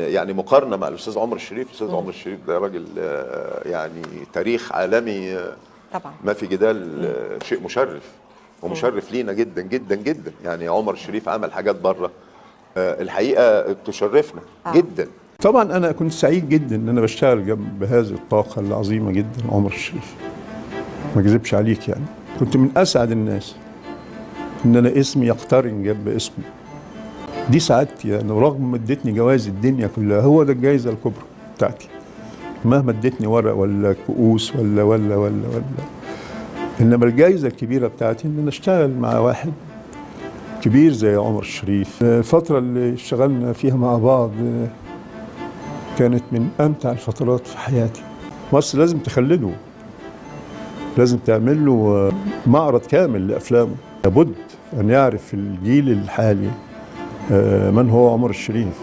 يعني مقارنه مع الاستاذ عمر الشريف. الاستاذ عمر الشريف ده راجل يعني تاريخ عالمي طبعا ما في جدال. شيء مشرف ومشرف لينا جدا جدا جدا. يعني عمر الشريف عمل حاجات بره الحقيقه تشرفنا جدا. طبعا انا كنت سعيد جدا ان انا بشتغل جنب هذه الطاقه العظيمه جدا عمر الشريف، ما اكذبش عليك. يعني كنت من اسعد الناس ان انا اسمي يقترن جنب اسمه. دي سعادتي يعني، رغم ما ادتني جوائز الدنيا كلها، هو ده الجائزه الكبرى بتاعتي. مهما ادتني ورق ولا كؤوس ولا انما الجائزه الكبيره بتاعتي ان انا اشتغل مع واحد كبير زي عمر الشريف. الفتره اللي اشتغلنا فيها مع بعض كانت من امتع الفترات في حياتي. مصر لازم تخلده، لازم تعمل له معرض كامل لافلامه. لابد ان يعرف الجيل الحالي من هو عمر الشريف.